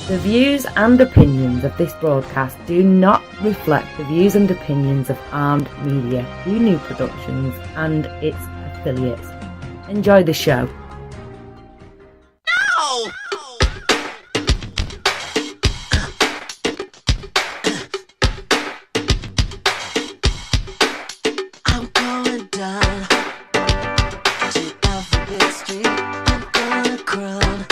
The views and opinions of this broadcast do not reflect the views and opinions of Armed Media, New Productions, and its affiliates. Enjoy the show. No! I'm going down to Alphabet Street. I'm gonna crown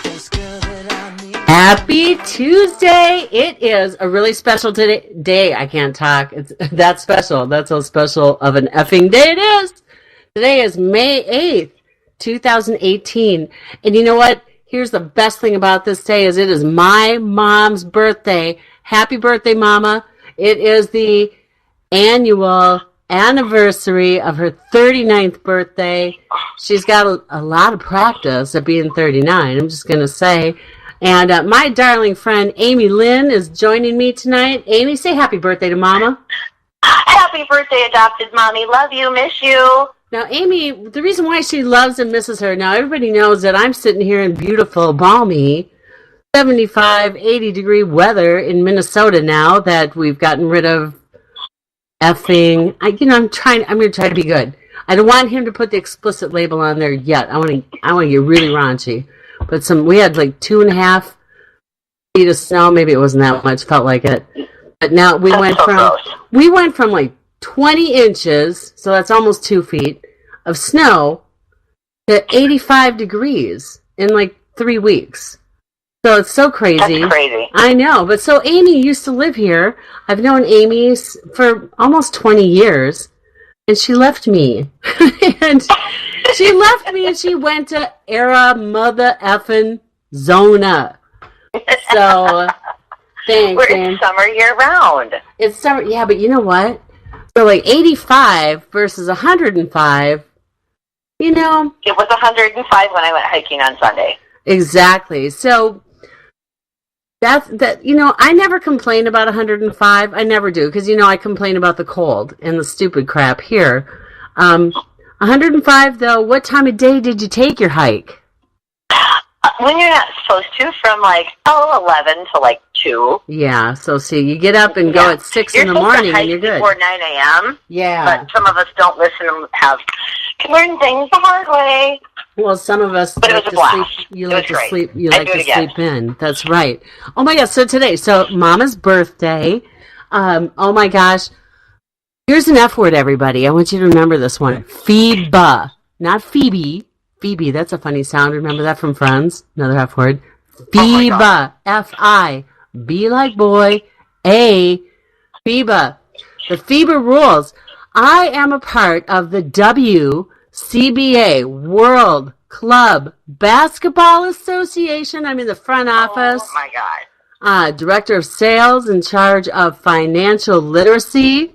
this girl that I meet. Happy Tuesday! It is a really special day. I can't talk. It's that special. That's how special of an effing day it is. Today is May 8th, 2018. And you know what? Here's the best thing about this day is it is my mom's birthday. Happy birthday, Mama. It is the annual anniversary of her 39th birthday. She's got a lot of practice at being 39, I'm just going to say. And my darling friend, Amy Lynn, is joining me tonight. Amy, say happy birthday to Mama. Happy birthday, adopted mommy. Love you, miss you. Now, Amy, the reason why she loves and misses her, now everybody knows that I'm sitting here in beautiful, balmy, 75, 80-degree weather in Minnesota now that we've gotten rid of effing. I'm going to try to be good. I don't want him to put the explicit label on there yet. I want to get really raunchy. But we had like 2.5 feet of snow. Maybe it wasn't that much. Felt like it. But now we went from like 20 inches, so that's almost 2 feet of snow, to 85 degrees in like 3 weeks. So it's so crazy. That's crazy. I know. But so Amy used to live here. I've known Amy for almost 20 years, and she left me. And she left me and she went to Era Mother Effin' Zona. So thanks. It's summer year round. It's summer, yeah, but you know what? So like 85 versus 105, you know. It was 105 when I went hiking on Sunday. Exactly. So that you know, I never complain about 105. I never do, because you know I complain about the cold and the stupid crap here. 105 though. What time of day did you take your hike? When you're not supposed to, from like 11 to like 2. Yeah, so see, you get up and go at 6 in the morning and you're good. Before 9 a.m. Yeah. But some of us don't listen and can learn things the hard way. Well, some of us like to sleep. You like to sleep. You like to sleep in. That's right. Oh my gosh! So Mama's birthday. Oh my gosh! Here's an F word, everybody. I want you to remember this one. Phoebe, not Phoebe. Phoebe, that's a funny sound. Remember that from Friends? Another F word. Phoebe. F-I-B like boy. A. Phoebe. The Phoebe rules. I am a part of the WCBA, World Club Basketball Association. I'm in the front office. Oh, my God. Director of Sales in charge of financial literacy.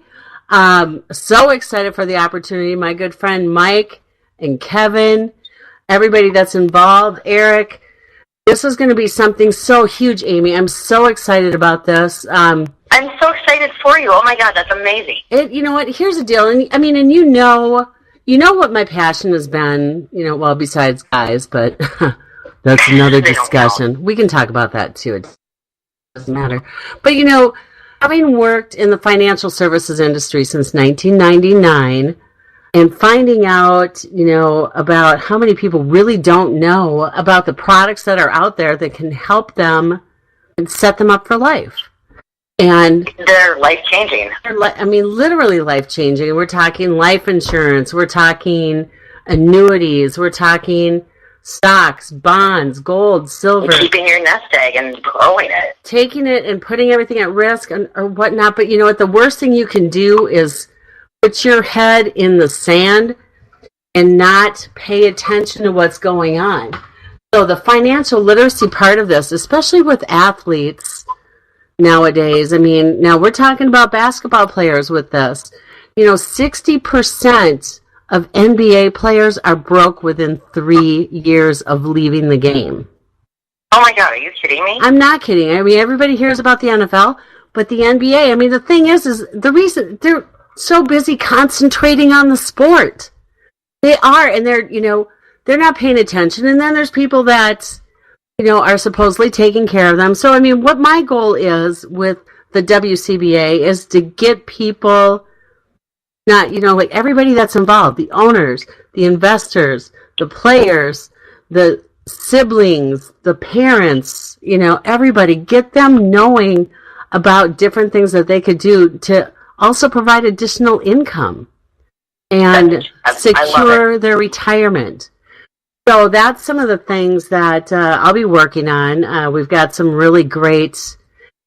So excited for the opportunity. My good friend Mike and Kevin, everybody that's involved, Eric. This is going to be something so huge, Amy. I'm so excited about this. I'm so excited for you. Oh my God, that's amazing. You know what? Here's the deal. And you know what my passion has been. You know, well, besides guys, but that's another discussion. We can talk about that too. It doesn't matter. But you know, having worked in the financial services industry since 1999. And finding out, you know, about how many people really don't know about the products that are out there that can help them and set them up for life. And they're life-changing. Literally life-changing. We're talking life insurance. We're talking annuities. We're talking stocks, bonds, gold, silver. And keeping your nest egg and growing it. Taking it and putting everything at risk or whatnot. But you know what? The worst thing you can do is put your head in the sand and not pay attention to what's going on. So the financial literacy part of this, especially with athletes nowadays, now we're talking about basketball players with this. You know, 60% of NBA players are broke within 3 years of leaving the game. Oh my God, are you kidding me? I'm not kidding. Everybody hears about the NFL, but the NBA, the thing is the reason they're so busy concentrating on the sport. They are, and they're not paying attention. And then there's people that are supposedly taking care of them. So, I mean, what my goal is with the WCBA is to get people, not, like everybody that's involved, the owners, the investors, the players, the siblings, the parents, everybody, get them knowing about different things that they could do to also provide additional income and secure their retirement. So that's some of the things that I'll be working on. We've got some really great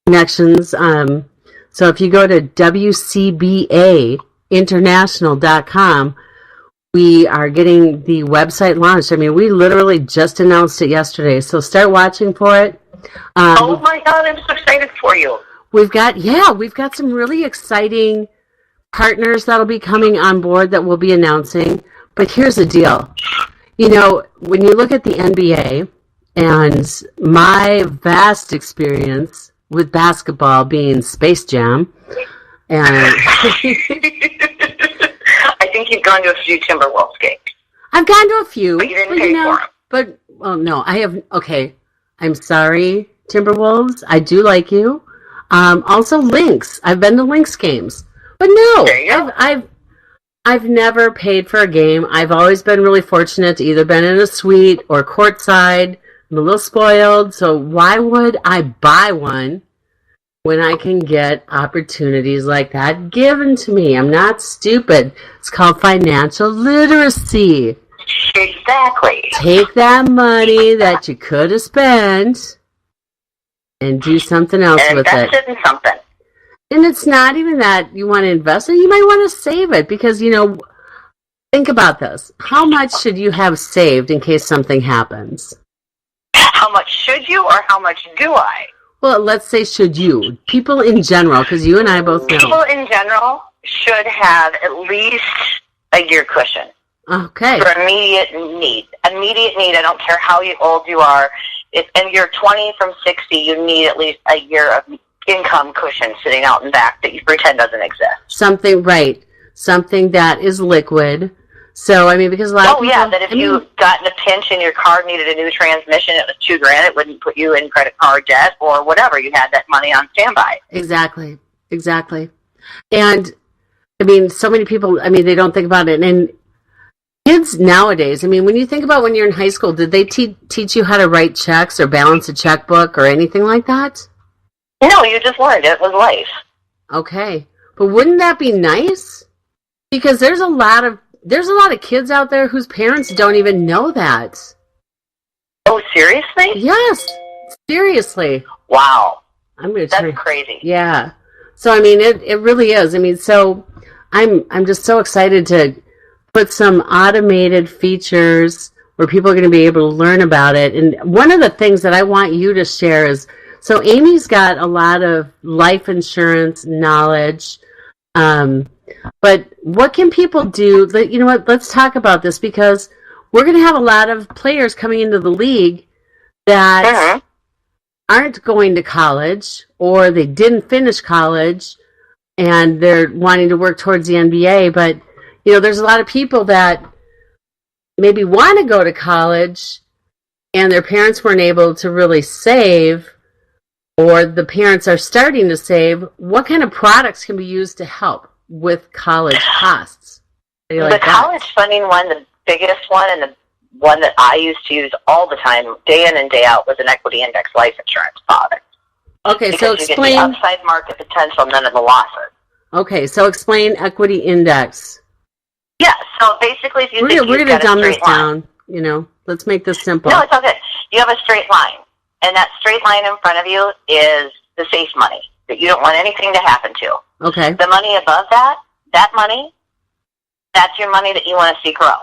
connections. So if you go to WCBAinternational.com, we are getting the website launched. I mean, we literally just announced it yesterday, so start watching for it. Oh my God, I'm so excited for you. We've got some really exciting partners that'll be coming on board that we'll be announcing. But here's the deal. When you look at the NBA and my vast experience with basketball being Space Jam, and I think you've gone to a few Timberwolves games. I've gone to a few. But you didn't pay for them. But, no, I have, okay. I'm sorry, Timberwolves. I do like you. Also, Lynx. I've been to Lynx games. But no, I've never paid for a game. I've always been really fortunate to either been in a suite or courtside. I'm a little spoiled, so why would I buy one when I can get opportunities like that given to me? I'm not stupid. It's called financial literacy. Exactly. Take that money that you could have spent and do something else with it. Invest it in something. And it's not even that you want to invest it. You might want to save it because, think about this. How much should you have saved in case something happens? How much should you or how much do I? Well, let's say should you. People in general, because you and I both know. People in general should have at least a year cushion. Okay. For immediate need. Immediate need, I don't care how old you are. If you're 20 from 60, you need at least a year of income cushion sitting out in back that you pretend doesn't exist. Something that is liquid. So, I mean, because a lot of people... that if you got in a pinch and your car needed a new transmission, it was $2,000, it wouldn't put you in credit card debt or whatever. You had that money on standby. Exactly. And, I mean, so many people, they don't think about it. And kids nowadays, when you think about when you're in high school, did they teach you how to write checks or balance a checkbook or anything like that? No, you just learned it was life. Okay. But wouldn't that be nice? Because there's a lot of kids out there whose parents don't even know that. Oh, seriously? Yes. Seriously. Wow. That's crazy. Yeah. So it really is. So I'm just so excited to put some automated features where people are going to be able to learn about it. And one of the things that I want you to share is, so Amy's got a lot of life insurance knowledge, but what can people do? You know what? Let's talk about this because we're going to have a lot of players coming into the league that aren't going to college or they didn't finish college and they're wanting to work towards the NBA. But, there's a lot of people that maybe want to go to college and their parents weren't able to really save, or the parents are starting to save. What kind of products can be used to help with college costs? The college funding one, the biggest one, and the one that I used to use all the time, day in and day out, was an equity index life insurance product. Okay, because so explain. You get the upside market potential, none of the losses. Okay, so explain equity index. Yeah, so basically, if you we're going to dumb this down. Let's make this simple. No, it's okay. You have a straight line. And that straight line in front of you is the safe money that you don't want anything to happen to. Okay. The money above that money, that's your money that you want to see grow.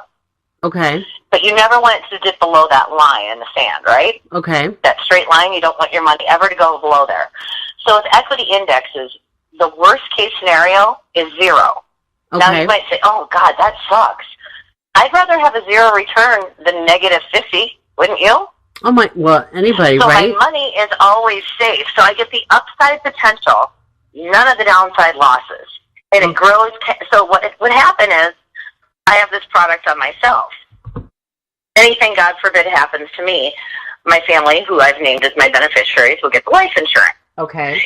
Okay. But you never want it to dip below that line in the sand, right? Okay. That straight line, you don't want your money ever to go below there. So with equity indexes, the worst case scenario is zero. Okay. Now you might say, oh, God, that sucks. I'd rather have a zero return than negative 50, wouldn't you? Oh my! Well, anybody, so right? So my money is always safe. So I get the upside potential, none of the downside losses, and it grows. So what would happen is, I have this product on myself. Anything, God forbid, happens to me, my family, who I've named as my beneficiaries, will get the life insurance. Okay.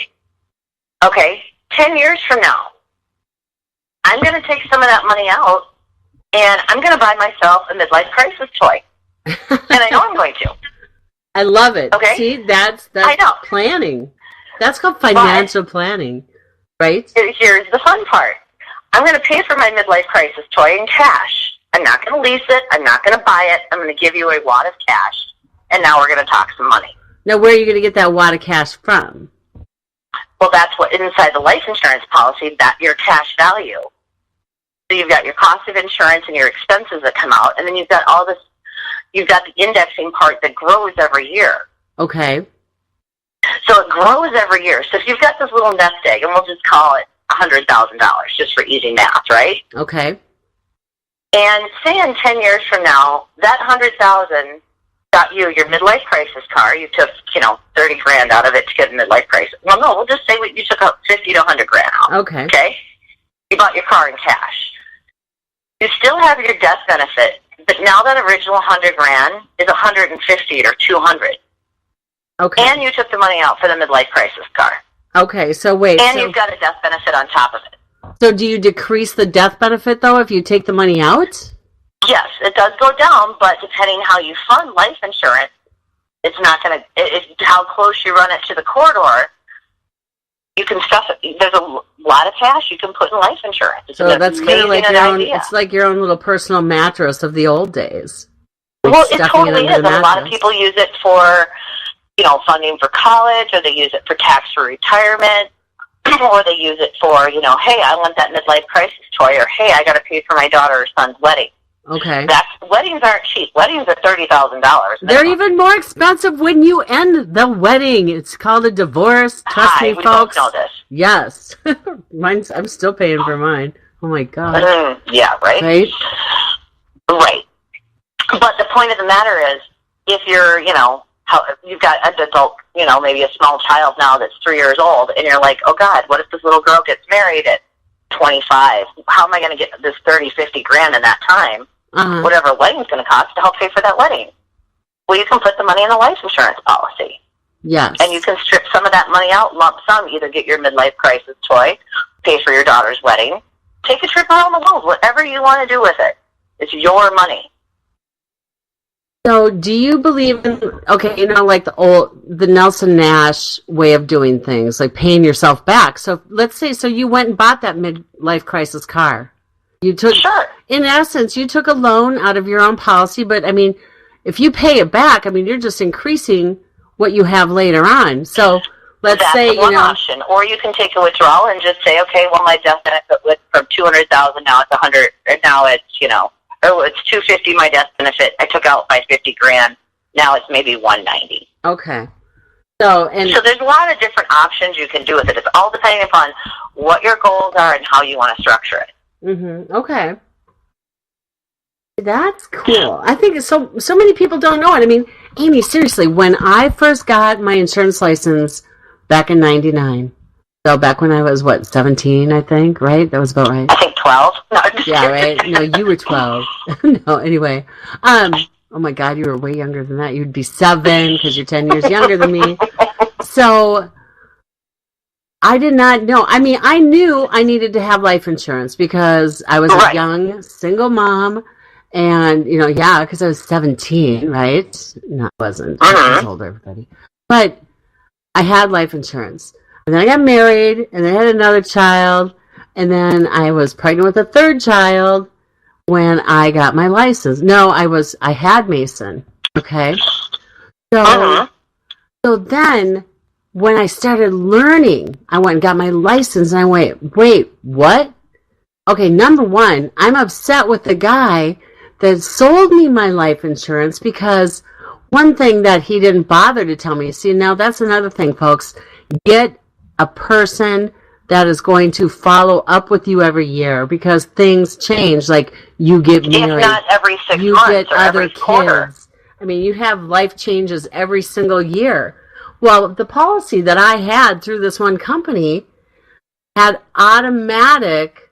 Okay, 10 years from now, I'm going to take some of that money out, and I'm going to buy myself a midlife crisis toy. And I know I'm going to. I love it. Okay? See, that's I know. planning. That's called financial planning, right? Here's the fun part. I'm going to pay for my midlife crisis toy in cash. I'm not going to lease it. I'm not going to buy it. I'm going to give you a wad of cash, and now we're going to talk some money. Now, where are you going to get that wad of cash from? Well, that's what inside the life insurance policy, that your cash value. So you've got your cost of insurance and your expenses that come out, and then you've got all this. You've got the indexing part that grows every year. Okay. So it grows every year. So if you've got this little nest egg, and we'll just call it $100,000, just for easy math, right? Okay. And say in 10 years from now, that $100,000 got you your midlife crisis car. You took, $30,000 out of it to get a midlife crisis. Well, no, we'll just say you took out $50,000 to $100,000 out. Okay. Okay? You bought your car in cash. You still have your death benefit, but now that original $100,000 is $150,000 or $200,000. Okay. And you took the money out for the midlife crisis car. Okay, so wait. And you've got a death benefit on top of it. So do you decrease the death benefit, though, if you take the money out? Yes, it does go down, but depending how you fund life insurance, it's not going to, it's how close you run it to the corridor, you can stuff it. There's a lot of cash you can put in life insurance. It's so that's kind of like your own, idea. it's like your own little personal mattress of the old days. Like well, it totally is. And a lot of people use it for, funding for college, or they use it for tax-free retirement, or they use it for, hey, I want that midlife crisis toy, or hey, I got to pay for my daughter or son's wedding. Okay. Weddings aren't cheap. Weddings are $30,000. They're even more expensive when you end the wedding. It's called a divorce. Trust me, we folks. Both know this. Yes. I'm still paying for mine. Oh my God. Yeah, right? Right. But the point of the matter is, if you're, you've got an adult, maybe a small child now that's 3 years old, and you're like, oh God, what if this little girl gets married at 25? How am I going to get this $30,000-$50,000 in that time? Whatever a wedding's going to cost to help pay for that wedding. Well, you can put the money in a life insurance policy. Yes. And you can strip some of that money out, lump sum, either get your midlife crisis toy, pay for your daughter's wedding, take a trip around the world, whatever you want to do with it. It's your money. So do you believe in, like the Nelson Nash way of doing things, like paying yourself back? So let's say, you went and bought that midlife crisis car. You took, sure. In essence, you took a loan out of your own policy, but if you pay it back, you're just increasing what you have later on. So let's say, one option. Or you can take a withdrawal and just say, okay, well, my death benefit went from $200,000, now it's $100,000, and now it's, it's $250,000 my death benefit. I took out my $50,000. Now it's maybe $190,000. Okay. So there's a lot of different options you can do with it. It's all depending upon what your goals are and how you want to structure it. Mm-hmm. Okay. That's cool. I think so many people don't know it. Amy, seriously, when I first got my insurance license back in 99, so back when I was, 17, I think, right? That was about right. I think 12. No, yeah, right? No, you were 12. No, anyway. Oh my God, you were way younger than that. You'd be 7 because you're 10 years younger than me. So I did not know. I knew I needed to have life insurance because I was a young single mom. And, because I was 17, right? No, I wasn't. I was older, everybody. But I had life insurance. And then I got married, and then I had another child, and then I was pregnant with a third child when I got my license. No, I had Mason, okay? So then, when I started learning, I went and got my license, and I went, wait, what? Okay, number one, I'm upset with the guy that sold me my life insurance because one thing that he didn't bother to tell me, see, now that's another thing, folks, get a person that is going to follow up with you every year because things change, like you get married. If not every 6 you months get or other every kids. quarter. You have life changes every single year. Well, the policy that I had through this one company had automatic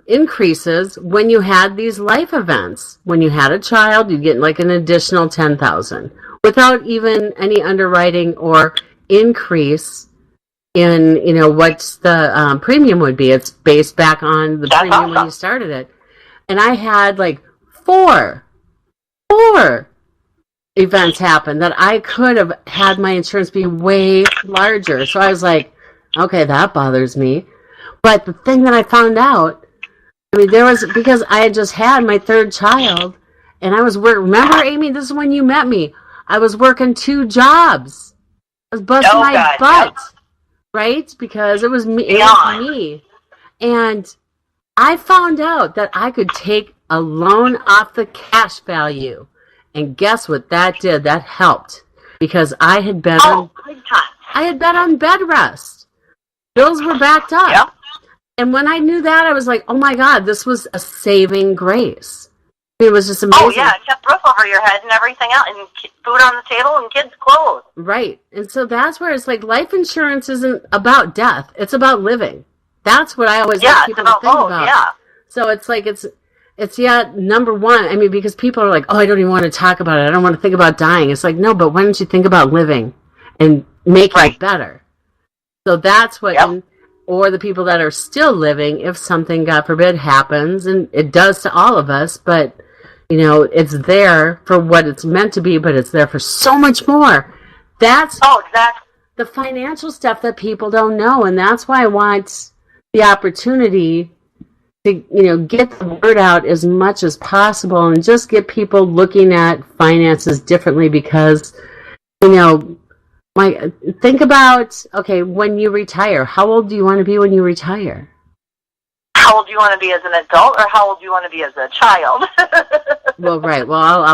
increases when you had these life events. When you had a child, you get like an additional $10,000. without even any underwriting or increase in, what the premium would be. It's based back on the premium when you started it. And I had like four events happen that I could have had my insurance be way larger. So I was like, okay, that bothers me. But the thing that I found out, because I had just had my third child, and I was remember, Amy, this is when you met me. I was working 2 jobs. I was busting my butt, right? Because it was me. And I found out that I could take a loan off the cash value. And guess what that did? That helped. Because I had been on bed rest. Bills were backed up. Yep. And when I knew that, I was like, oh my God, this was a saving grace. It was just amazing. Oh yeah, it kept roof over your head and everything else, and food on the table and kids' clothes. Right. And so that's where it's like life insurance isn't about death. It's about living. That's what I always like people to think about. Yeah. So it's like it's number one. Because people are like, oh, I don't even want to talk about it. I don't want to think about dying. It's like, no, but why don't you think about living and making it better? So that's what, or the people that are still living, if something, God forbid, happens, and it does to all of us, but, it's there for what it's meant to be, but it's there for so much more. That's the financial stuff that people don't know, and that's why I want the opportunity to, get the word out as much as possible and just get people looking at finances differently because, think about, okay, when you retire, how old do you want to be when you retire? How old do you want to be as an adult, or how old do you want to be as a child? Well, right. Well,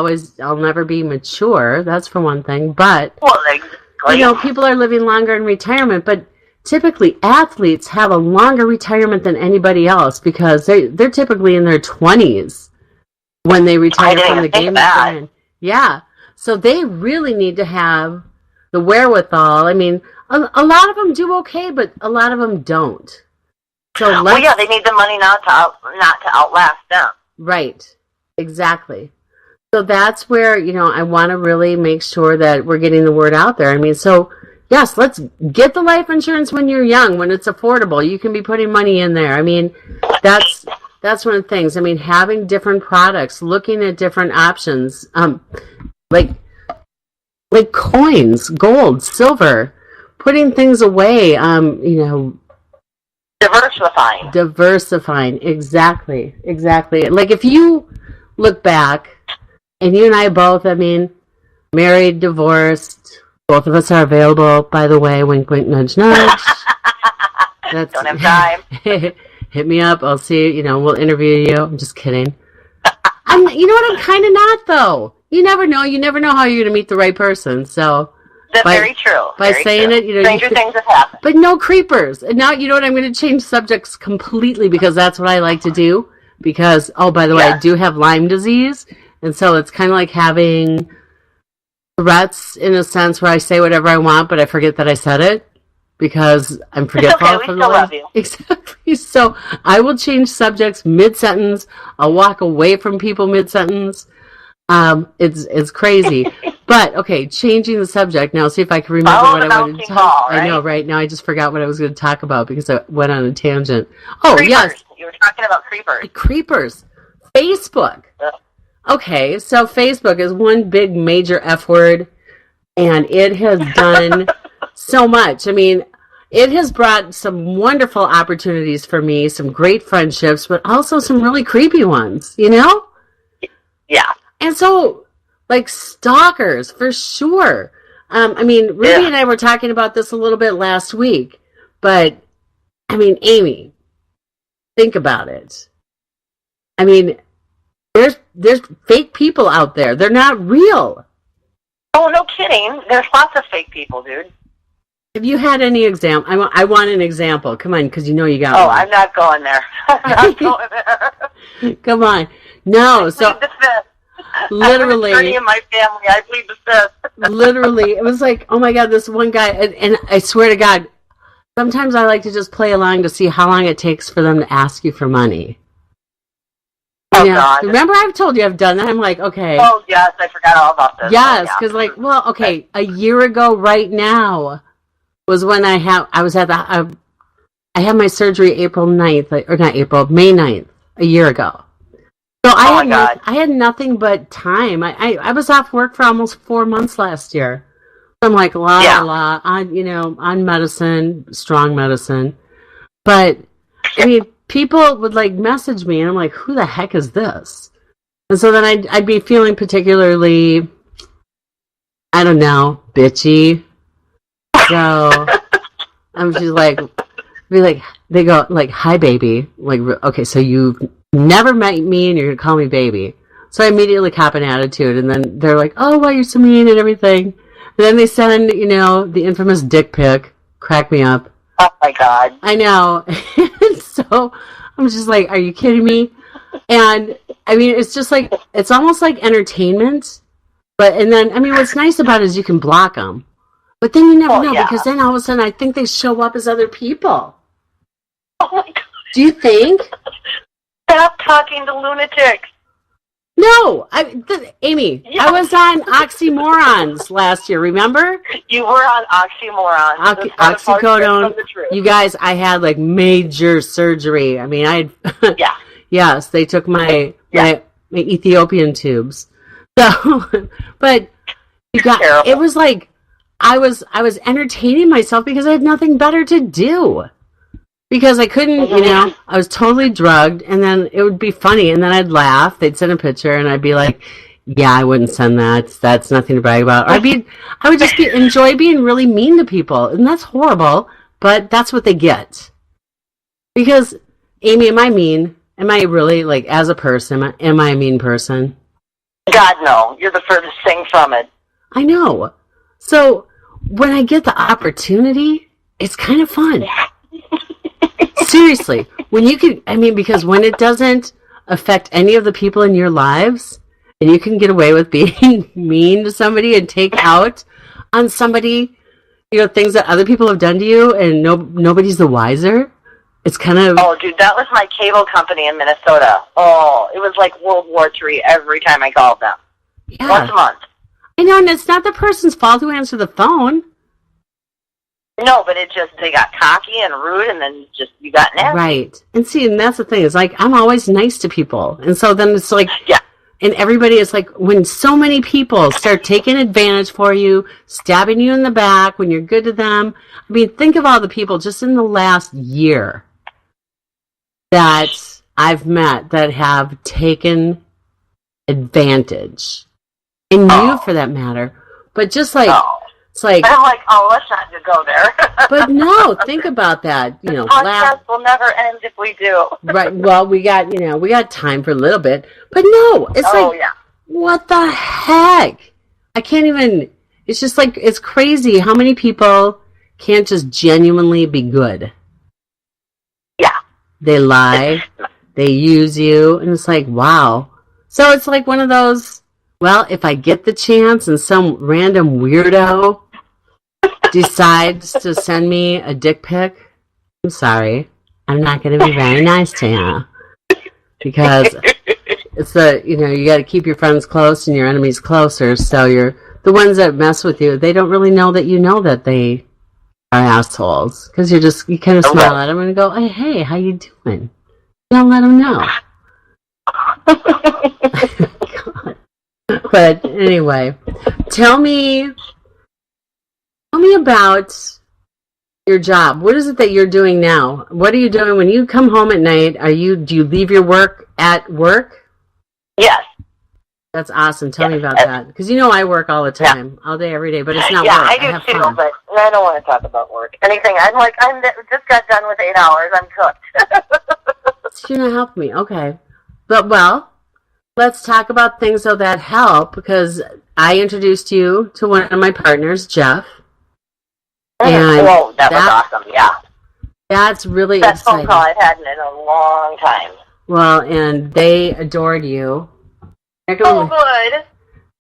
I'll never be mature. That's for one thing. But, people are living longer in retirement, but typically athletes have a longer retirement than anybody else because they're typically in their 20s when they retire from the game. Yeah. So they really need to have the wherewithal. A lot of them do okay, but a lot of them don't. So they need the money not to outlast them. Right. Exactly. So that's where, I want to really make sure that we're getting the word out there. So yes, let's get the life insurance when you're young, when it's affordable. You can be putting money in there. That's one of the things. Having different products, looking at different options, like coins, gold, silver, putting things away, Diversifying, exactly. Like if you look back, and you and I both, married, divorced, both of us are available, by the way, wink, wink, nudge, nudge. Don't have time. Hit me up, I'll see you, we'll interview you. I'm just kidding. I'm kind of not, though. You never know how you're going to meet the right person, so... That's very true. By saying it, stranger things have happened. But no creepers. And now, I'm going to change subjects completely because that's what I like to do. Because, by the way, I do have Lyme disease. And so it's kind of like having Tourette's in a sense where I say whatever I want, but I forget that I said it because I'm forgetful. It's okay, we still love you. Exactly. So I will change subjects mid-sentence. I'll walk away from people mid-sentence. It's crazy. But, okay, changing the subject. Now, see if I can remember what I wanted to talk about. Right? I know, right? Now I just forgot what I was going to talk about because I went on a tangent. Oh, creepers. Yes. You were talking about creepers. Creepers. Facebook. Okay, so Facebook is one big major F word, and it has done so much. It has brought some wonderful opportunities for me, some great friendships, but also some really creepy ones, Yeah. And so... like stalkers, for sure. Ruby and I were talking about this a little bit last week, but, Amy, think about it. There's fake people out there. They're not real. Oh, no kidding. There's lots of fake people, dude. Have you had any example? I want an example. Come on, because you got one. Oh, I'm not going there. I'm not going there. Come on. No, so... Literally, I'm an attorney in my family. I plead the fifth. Literally, it was like, oh my God, this one guy, and I swear to God, sometimes I like to just play along to see how long it takes for them to ask you for money. Oh, Yeah. God. Remember I've told you I've done that? I'm like, okay. Oh, yes, I forgot all about this. Yes, Oh, because like, well, okay, a year ago right now was when I had my surgery April 9th, or not April, May 9th, a year ago. So I had nothing but time. I was off work for almost 4 months last year. So I'm like, on medicine, strong medicine. But, I mean, people would like message me and I'm like, who the heck is this? And so then I'd be feeling particularly, I don't know, bitchy. So I'm just like, they go like, hi baby. Like, okay, so you've never met me and you're going to call me baby. So I immediately cop an attitude and then they're like, oh, well, you're so mean and everything. And then they send, the infamous dick pic, crack me up. Oh my God. I know. So I'm just like, are you kidding me? And I mean, it's just like, it's almost like entertainment. And then, I mean, what's nice about it is you can block them. But then you never know, because then all of a sudden I think they show up as other people. Oh my God. Do you think? Stop talking to lunatics. No, Amy, I was on Oxymorons last year, remember? You were on Oxymorons. Oxycodone. You guys, I had like major surgery. I mean, yes, they took my Ethiopian tubes. So, but it was like, I was entertaining myself because I had nothing better to do. Because I couldn't, I was totally drugged, and then it would be funny, and then I'd laugh. They'd send a picture, and I'd be like, "Yeah, I wouldn't send that. That's nothing to brag about." Or I would just enjoy being really mean to people, and that's horrible, but that's what they get. Because, Amy, am I mean? Am I really, like, as a person, am I a mean person? God, no. You're the furthest thing from it. I know. So when I get the opportunity, it's kind of fun. Seriously, because when it doesn't affect any of the people in your lives, and you can get away with being mean to somebody and take out on somebody, things that other people have done to you, and nobody's the wiser. It's kind of... Oh, dude, that was my cable company in Minnesota. Oh, it was like World War III every time I called them. Yeah. Once a month. I know, and it's not the person's fault who answered the phone. No, but they got cocky and rude, and then you got nasty. Right. And see, and that's the thing. It's like, I'm always nice to people. And so then it's like, and everybody is like, when so many people start taking advantage for you, stabbing you in the back when you're good to them. I mean, think of all the people just in the last year that I've met that have taken advantage. And you, for that matter. But just like... It's like, I'm like, let's not go there. But no, think about that. Podcast will never end if we do. Right. Well, we got time for a little bit, but no, it's what the heck? I can't even. It's just like, it's crazy how many people can't just genuinely be good. Yeah. They lie, they use you, and it's like, wow. So it's like one of those. Well, if I get the chance and some random weirdo decides to send me a dick pic, I'm sorry. I'm not going to be very nice to you. Because it's you got to keep your friends close and your enemies closer. So the ones that mess with you, they don't really know that you know that they are assholes. Because you kind of smile at them and go, hey, how you doing? You don't let them know. God. But anyway, tell me about your job. What is it that you're doing now? What are you doing when you come home at night? Do you leave your work at work? Yes. That's awesome. Tell me about that. Because I work all the time, all day, every day, but it's not work. I do too, fun. But I don't want to talk about work. Anything. I just got done with 8 hours. I'm cooked. You're not helping me. Okay. But, let's talk about things that help, because I introduced you to one of my partners, Jeff. And that was awesome, yeah. That's really Best exciting. phone call I've had in a long time. Well, and they adored you. Oh, good.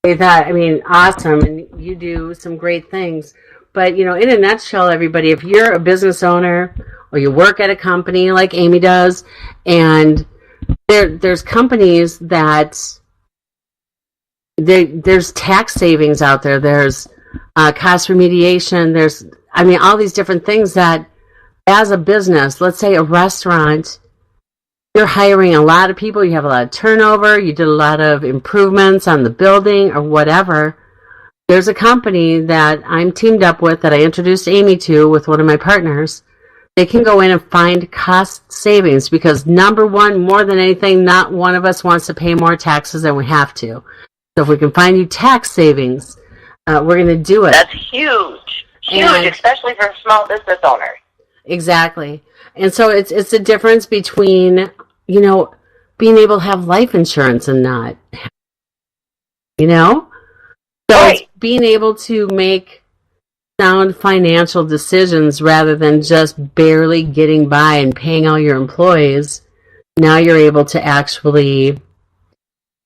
They thought, awesome, and you do some great things. But, in a nutshell, everybody, if you're a business owner or you work at a company like Amy does, and there's companies that there's tax savings out there. There's cost remediation. There's, all these different things that, as a business, let's say a restaurant, you're hiring a lot of people, you have a lot of turnover, you did a lot of improvements on the building or whatever. There's a company that I'm teamed up with that I introduced Amy to with one of my partners. They can go in and find cost savings because, number one, more than anything, not one of us wants to pay more taxes than we have to. So if we can find you tax savings, we're going to do it. That's huge. Huge, especially for small business owners. Exactly. And so it's the difference between, being able to have life insurance and not. So right. It's being able to make sound financial decisions rather than just barely getting by and paying all your employees. Now you're able to actually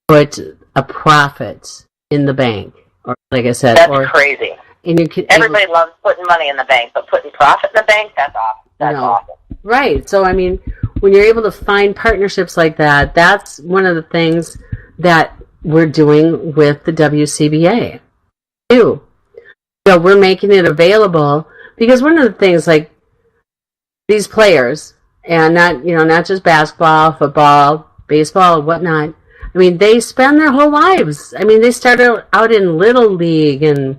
put a profit in the bank. Or, like I said, that's crazy. And you can, everybody loves putting money in the bank, but putting profit in the bank, that's awesome. That's awesome. Right. So, when you're able to find partnerships like that, that's one of the things that we're doing with the WCBA, too. So we're making it available because one of the things, like these players, and not just basketball, football, baseball, whatnot, they spend their whole lives. They started out in Little League and,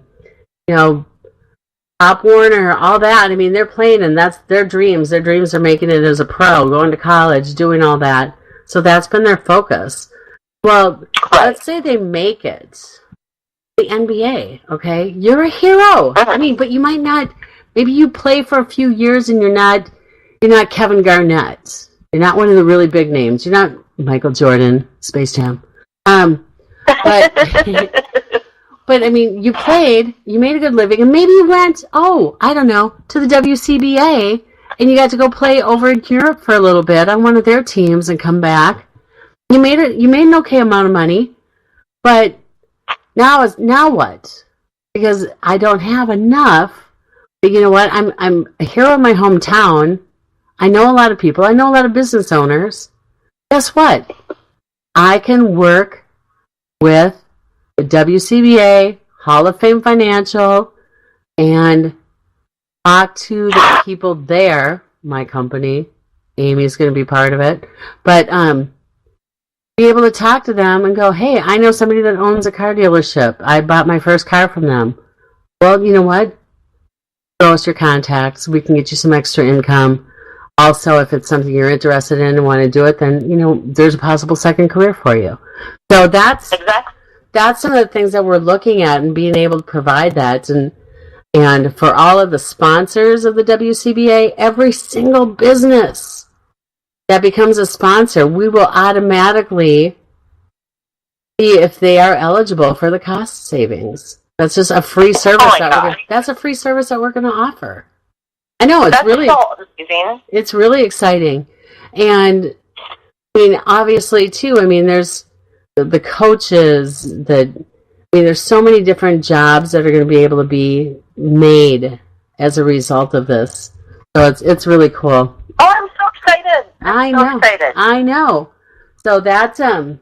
Pop Warner, all that. They're playing, and that's their dreams. Their dreams are making it as a pro, going to college, doing all that. So that's been their focus. Well, let's say they make it. The NBA, okay? You're a hero. But you might not, maybe you play for a few years and you're not Kevin Garnett. You're not one of the really big names. You're not Michael Jordan, Space Jam. But, you played, you made a good living, and maybe you went, to the WCBA, and you got to go play over in Europe for a little bit on one of their teams and come back. You made an okay amount of money, but now what? Because I don't have enough. But you know what? I'm a hero in my hometown. I know a lot of people. I know a lot of business owners. Guess what? I can work with the WCBA, Hall of Fame Financial, and talk to the people there, my company. Amy's going to be part of it. But be able to talk to them and go, hey, I know somebody that owns a car dealership. I bought my first car from them. Well, you know what? Throw us your contacts. We can get you some extra income. Also, if it's something you're interested in and want to do it, then, there's a possible second career for you. So that's some of the things that we're looking at and being able to provide that. And for all of the sponsors of the WCBA, every single business that becomes a sponsor, we will automatically see if they are eligible for the cost savings. That's just a free service. That's a free service that we're going to offer. I know it's it's really exciting, and obviously too. There's the coaches there's so many different jobs that are going to be able to be made as a result of this. So it's really cool. Oh, I'm so excited! I know. So that's in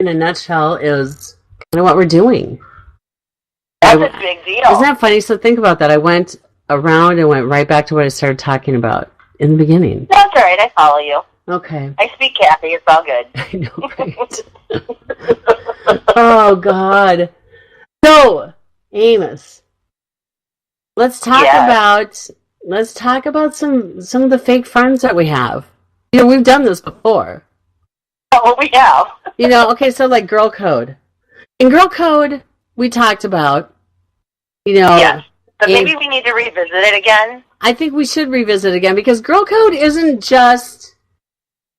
a nutshell is kind of what we're doing. That's a big deal. Isn't that funny? So think about that. I went around and went right back to what I started talking about in the beginning. That's all right. I follow you. Okay. I speak Cathy. It's all good. I know, right? Oh, God. So, Amos, let's talk about some of the fake friends that we have. We've done this before. Oh, we have. Okay, so like Girl Code. In Girl Code, we talked about, Yes. But maybe we need to revisit it again. I think we should revisit it again because Girl Code isn't just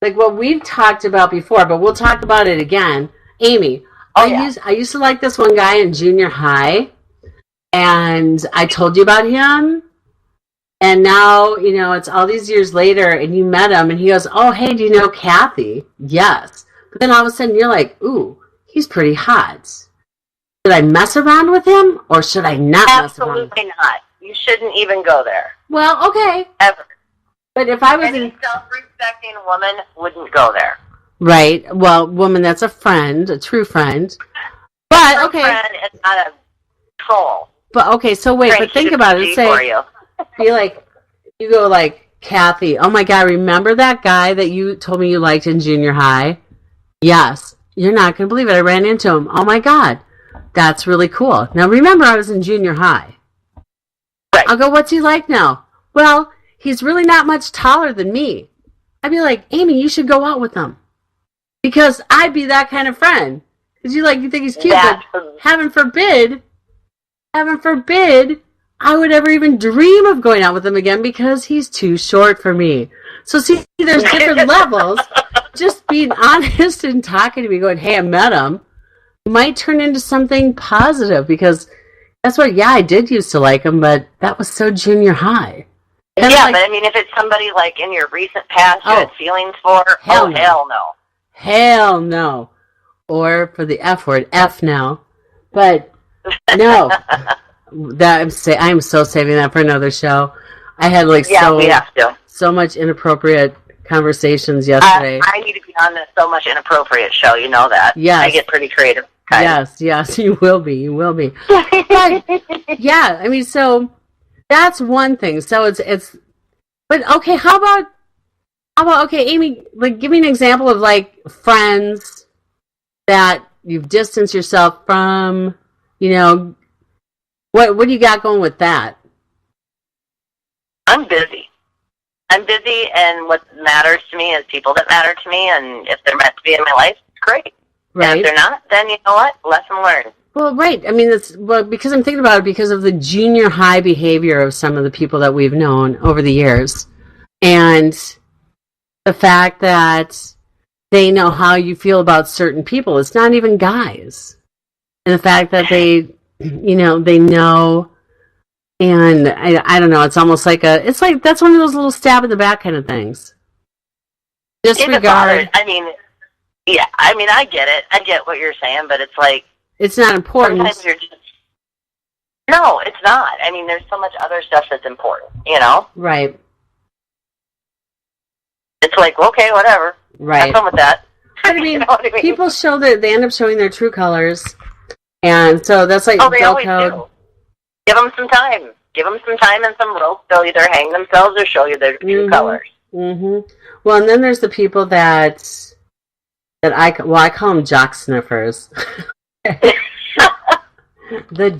like what we've talked about before, but we'll talk about it again. Amy, I used to like this one guy in junior high, and I told you about him, and now, it's all these years later, and you met him, and he goes, oh, hey, do you know Cathy? Yes. But then all of a sudden, you're like, ooh, he's pretty hot. Should I mess around with him, or should I not mess around? Absolutely not. You shouldn't even go there. Well, okay. Ever. But if I was Any self-respecting woman wouldn't go there. Right. Well, woman, that's a friend, a true friend. But, okay. A friend is not a troll. But, okay, so wait, but think about it. Say, be like, you go like, Cathy, oh my God, remember that guy that you told me you liked in junior high? Yes. You're not going to believe it. I ran into him. Oh my God. That's really cool. Now, remember, I was in junior high. Right. I'll go, what's he like now? Well, he's really not much taller than me. I'd be like, Amy, you should go out with him. Because I'd be that kind of friend. Because you think he's cute, but heaven forbid, I would ever even dream of going out with him again because he's too short for me. So see, there's different levels. Just being honest and talking to me, going, hey, I met him, might turn into something positive because that's what, I did used to like him, but that was so junior high. And yeah, but I mean, if it's somebody like in your recent past you had feelings for, hell no. Hell no. Or for the F word, F now. But no. I'm so saving that for another show. I had we have to. So much inappropriate conversations yesterday. I need to be on this so much inappropriate show, you know that. Yes. I get pretty creative. Yes, you will be. But, yeah, I mean, so that's one thing. So it's but okay, how about okay, Amy, like give me an example of like friends that you've distanced yourself from, what do you got going with that? I'm busy, and what matters to me is people that matter to me, and if they're meant to be in my life, it's great. Right. And if they're not, then you know what? Lesson learned. Well, right. I mean, because I'm thinking about it because of the junior high behavior of some of the people that we've known over the years. And the fact that they know how you feel about certain people. It's not even guys. And the fact that they know, and I don't know, it's almost like that's one of those little stab in the back kind of things. Disregard. I mean, yeah, I mean, I get it. I get what you're saying, but it's like... It's not important. Sometimes you're just... No, it's not. I mean, there's so much other stuff that's important, Right. It's like, okay, whatever. Right. Have fun with that. But I mean, people show they end up showing their true colors. And so that's like they always do. Give them some time. Give them some time and some rope. They'll either hang themselves or show you their true colors. Mm-hmm. Well, and then there's the people that I call them jock sniffers. the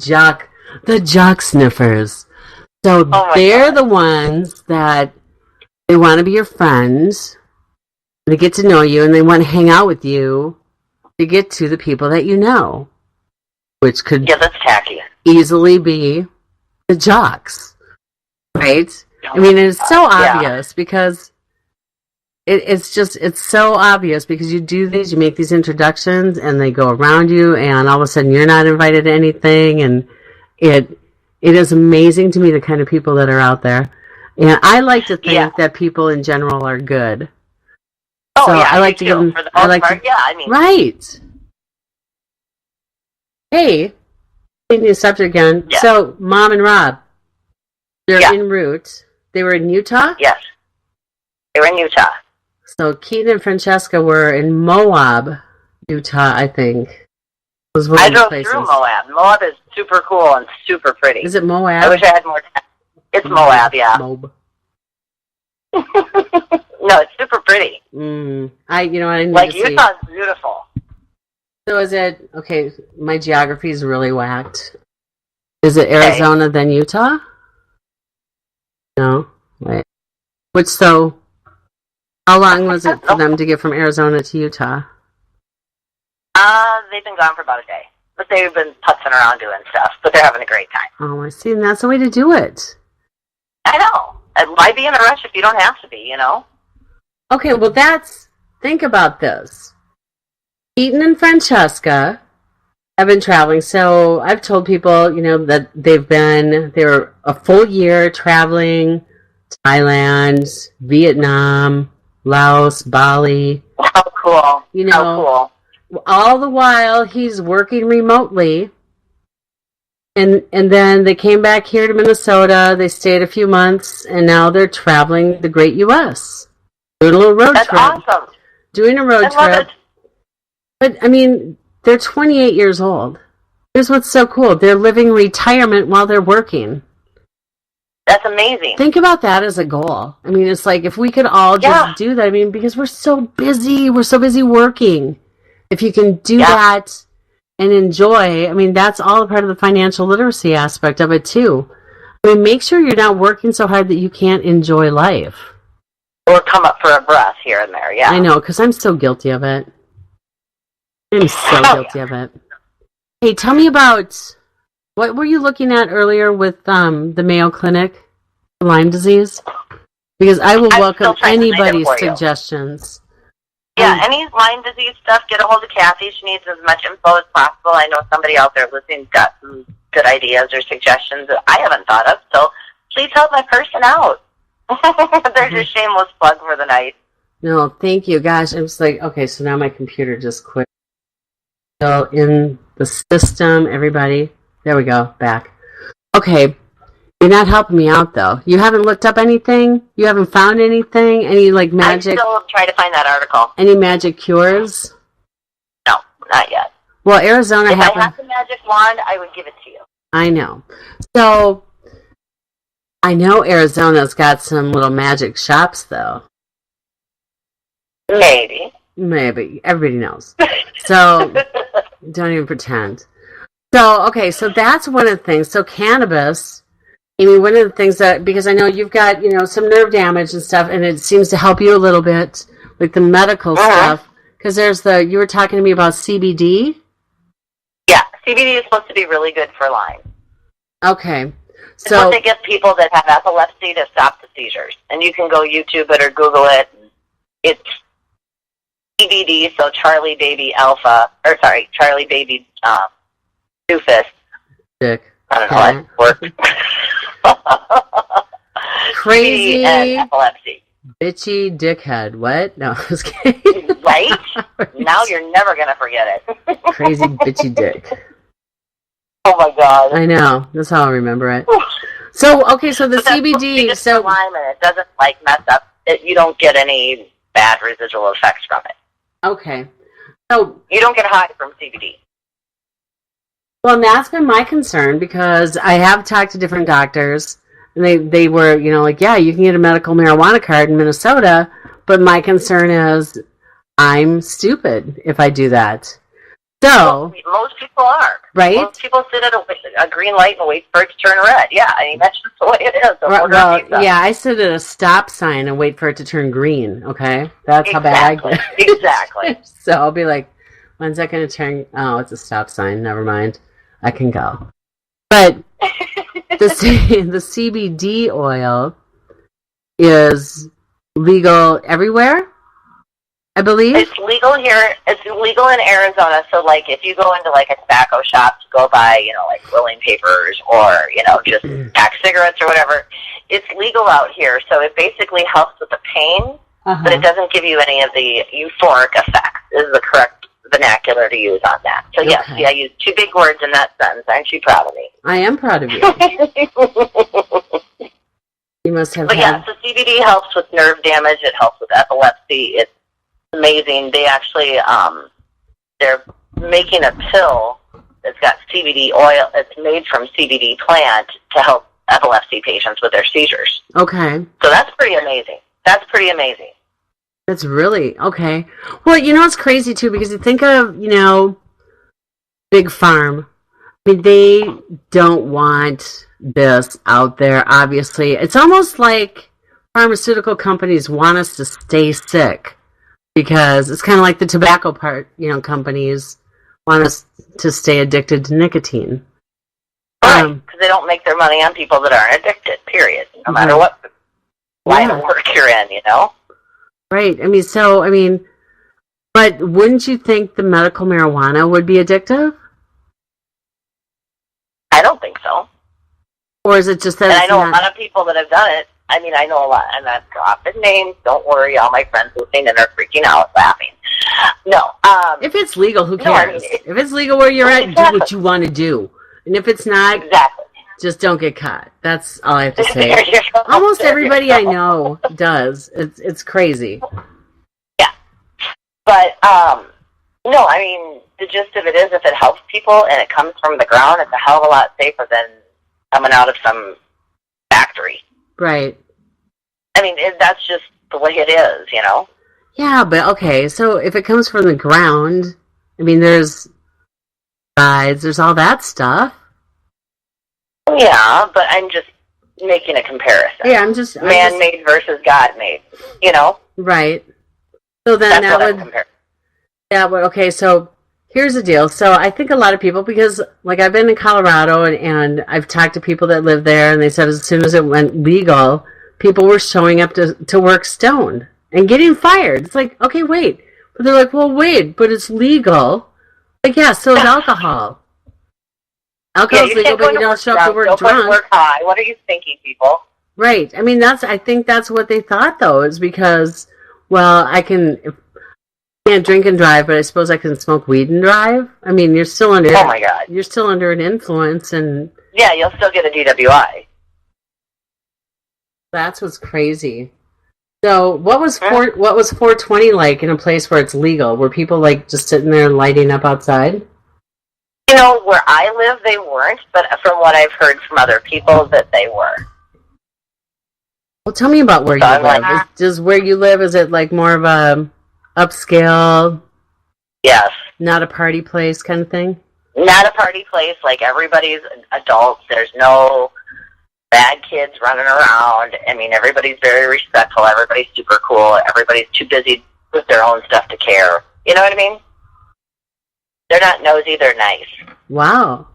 jock sniffers. So they're the ones that they want to be your friends. They get to know you and they want to hang out with you to get to the people that you know, which could that's tacky. Easily be the jocks, right? I mean, it's so obvious because it's so obvious because you do these, you make these introductions, and they go around you, and all of a sudden you're not invited to anything, and it is amazing to me the kind of people that are out there. And I like to think that people in general are good. Oh, so yeah, I like to give them. For the most part, I mean, right. Hey, changing the subject again. Yeah. So, Mom and Rob, they're en route. They were in Utah? Yes. They were in Utah. So, Keaton and Francesca were in Moab, Utah, I think. I drove through Moab. Moab is super cool and super pretty. Is it Moab? I wish I had more time. It's Moab, yeah. Moab. No, it's super pretty. I need like, to see. Utah's beautiful. So is it, okay, my geography is really whacked. Is it Arizona then Utah? No? Wait. How long was it for them to get from Arizona to Utah? They've been gone for about a day. But they've been putzing around doing stuff. But they're having a great time. Oh, I see. And that's the way to do it. I know. Why be in a rush if you don't have to be, Okay, well think about this. Keaton and Francesca have been traveling. So I've told people, that they were a full year traveling Thailand, Vietnam, Laos, Bali. How cool. How cool. All the while he's working remotely. And then they came back here to Minnesota. They stayed a few months, and now they're traveling the great U.S. Doing a little road trip. That's awesome. doing a road I love trip. it. But, I mean, they're 28 years old. Here's what's so cool. They're living retirement while they're working. That's amazing. Think about that as a goal. I mean, it's like if we could all just do that. I mean, because we're so busy. We're so busy working. If you can do that and enjoy, I mean, that's all a part of the financial literacy aspect of it, too. I mean, make sure you're not working so hard that you can't enjoy life. Or come up for a breath here and there, yeah. I know, because I'm so guilty of it. I'm so guilty of it. Hey, tell me about, what were you looking at earlier with the Mayo Clinic, Lyme disease? Because I will welcome anybody's suggestions. Yeah, any Lyme disease stuff, get a hold of Cathy. She needs as much info as possible. I know somebody out there listening's got some good ideas or suggestions that I haven't thought of, so please help my person out. There's a shameless plug for the night. No, thank you. Gosh, I'm just like, okay, so now my computer just quit. So in the system, everybody, there we go, back. Okay, you're not helping me out, though. You haven't looked up anything? You haven't found anything? Any, like, magic? I still try to find that article. Any magic cures? No, not yet. Well, Arizona If I had the magic wand, I would give it to you. I know. So, I know Arizona's got some little magic shops, though. Maybe. Everybody knows. So, don't even pretend. So, okay, so that's one of the things. So, cannabis, I mean, one of the things that, because I know you've got, you know, some nerve damage and stuff, and it seems to help you a little bit, like the medical stuff. Because there's you were talking to me about CBD? Yeah, CBD is supposed to be really good for Lyme. Okay. It's what they give people that have epilepsy to stop the seizures. And you can go YouTube it or Google it. It's CBD, so Charlie Baby Doofus. Dick. I don't know how it works. Crazy. CBD and epilepsy. Bitchy dickhead. What? No, I was kidding. Right? Now you're never going to forget it. Crazy bitchy dick. Oh my God. I know. That's how I remember it. So, okay, so the CBD, so Lyme, and it doesn't like mess up. You don't get any bad residual effects from it. Okay. So you don't get high from CBD. Well, and that's been my concern because I have talked to different doctors, and they were, you know, like, yeah, you can get a medical marijuana card in Minnesota, but my concern is I'm stupid if I do that. So most people are. Right? Most people sit at a green light and wait for it to turn red. Yeah, I mean, that's just the way it is. Well, yeah, I sit at a stop sign and wait for it to turn green, okay? That's how bad I get. Exactly. So I'll be like, when's that going to turn? Oh, it's a stop sign. Never mind. I can go. But the CBD oil is legal everywhere, I believe. It's legal here. It's legal in Arizona. So, like, if you go into, like, a tobacco shop to go buy, you know, like, rolling papers or, you know, just pack cigarettes or whatever, it's legal out here. So it basically helps with the pain, but it doesn't give you any of the euphoric effects, is the correct vernacular to use on that. So, yes, I used two big words in that sentence. Aren't you proud of me? I am proud of you. You must have yeah, so CBD helps with nerve damage. It helps with epilepsy. It's amazing. They actually, they're making a pill that's got CBD oil. It's made from CBD plant to help epilepsy patients with their seizures. Okay. So that's pretty amazing. That's pretty amazing. That's really, okay. Well, you know, it's crazy, too, because you think of, you know, Big Farm. I mean, they don't want this out there, obviously. It's almost like pharmaceutical companies want us to stay sick because it's kind of like the tobacco companies want us to stay addicted to nicotine. Right, because they don't make their money on people that aren't addicted, period. No matter what line of work you're in, you know? Right. I mean, but wouldn't you think the medical marijuana would be addictive? I don't think so. Or is it just that I know a lot of people that have done it. I mean, I know a lot, and I've dropping names. Don't worry, all my friends listening and are freaking out laughing. No. If it's legal, who cares? If it's legal where you're at, do what you want to do. And if it's not, just don't get caught. That's all I have to say. Almost everybody I know does. It's crazy. Yeah. But, no, I mean, the gist of it is if it helps people and it comes from the ground, it's a hell of a lot safer than coming out of some factory. Right. I mean, that's just the way it is, you know? Yeah, but okay, so if it comes from the ground, I mean, there's sides, there's all that stuff. Yeah, but I'm just making a comparison. Yeah, I'm just man-made versus God-made, you know? Right. So then okay, so here's the deal. So I think a lot of people, because like I've been in Colorado and I've talked to people that live there, and they said as soon as it went legal, people were showing up to work stoned and getting fired. It's like, okay, wait. But they're like, well, wait, but it's legal. Like, yeah, so is alcohol. Alcohol's legal, but you don't show up to work drunk. Don't work high. What are you thinking, people? Right. I mean, I think that's what they thought, though, is because, well, I can't drink and drive, but I suppose I can smoke weed and drive. I mean, you're still under. Oh my God. You're still under an influence, and yeah, you'll still get a DWI. That's what's crazy. So, what was 420 like in a place where it's legal? Were people like just sitting there lighting up outside? You know, where I live, they weren't, but from what I've heard from other people, that they were. Well, tell me about where you live. Does where you live, is it like more of a upscale? Yes. Not a party place kind of thing? Not a party place. Like, everybody's adults. There's no bad kids running around. I mean, everybody's very respectful. Everybody's super cool. Everybody's too busy with their own stuff to care. You know what I mean? They're not nosy. They're nice. Wow.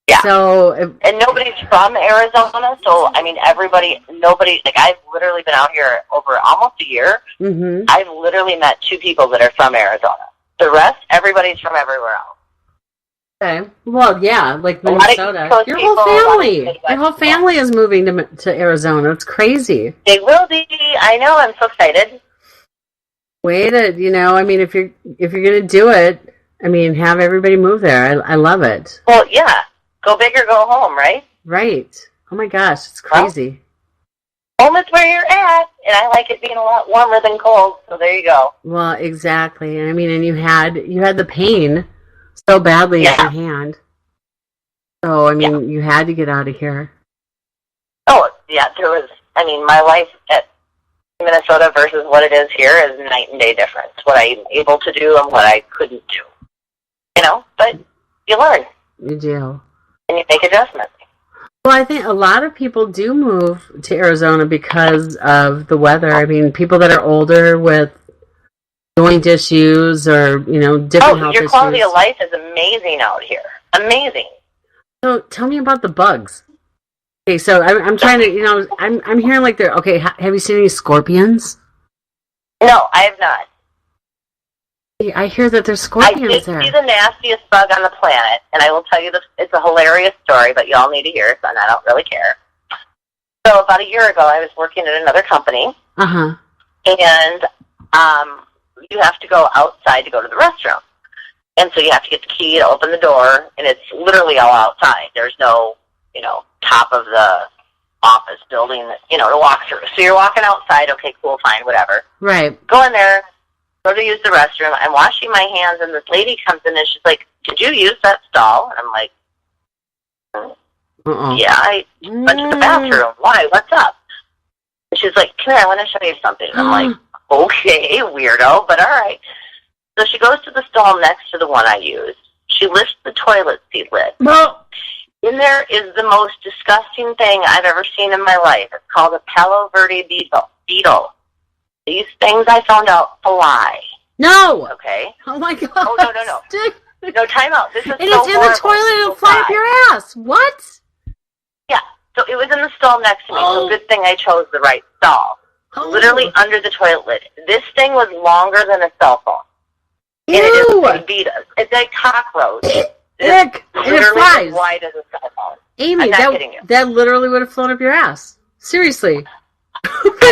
Yeah. So, and nobody's from Arizona, so, I mean, nobody, like, I've literally been out here over almost a year. Mm-hmm. I've literally met 2 people that are from Arizona. The rest, everybody's from everywhere else. Okay. Well, yeah, like Minnesota. Your whole family is moving to Arizona. It's crazy. They will be. I know. I'm so excited. Wait, I mean, if you're gonna do it, I mean, have everybody move there. I love it. Well, yeah. Go big or go home, right? Right. Oh my gosh, it's crazy. Well, home is where you're at, and I like it being a lot warmer than cold. So there you go. Well, exactly. I mean, and you had the pain so badly at your hand. So I mean, you had to get out of here. Oh yeah, there was. I mean, my life at Minnesota versus what it is here is night and day difference. What I'm able to do and what I couldn't do. You know, but you learn. You do. And you make adjustments. Well, I think a lot of people do move to Arizona because of the weather. I mean, people that are older with joint issues or, different health issues. Your quality of life is amazing out here. Amazing. So tell me about the bugs. Okay, so I'm trying to, I'm hearing like they're, okay, have you seen any scorpions? No, I have not. I hear that there's scorpions there. I did see the nastiest bug on the planet, and I will tell you it's a hilarious story, but y'all need to hear it, and I don't really care. So about a year ago, I was working at another company, and you have to go outside to go to the restroom. And so you have to get the key to open the door, and it's literally all outside. There's no, top of the office building, to walk through. So you're walking outside, okay, cool, fine, whatever. Right. Go in there. Go to use the restroom. I'm washing my hands, and this lady comes in, and she's like, "Did you use that stall?" And I'm like, "Yeah, I went to the bathroom. Why? What's up?" And she's like, "Come here, I want to show you something." And I'm like, "Okay, weirdo, but all right." So she goes to the stall next to the one I used. She lifts the toilet seat lid. Well, in there is the most disgusting thing I've ever seen in my life. It's called a Palo Verde beetle. These things I found out fly. No. Okay. Oh my God. Oh no. No, time out. This is and it's in the toilet. It'll fly up your ass. What? Yeah. So it was in the stall next to me. So good thing I chose the right stall. Literally under the toilet lid. This thing was longer than a cell phone. Ew. And it is a big cockroach. Ick. And it flies. As wide as a cell phone. Amy, I'm not kidding you. That literally would have flown up your ass. Seriously.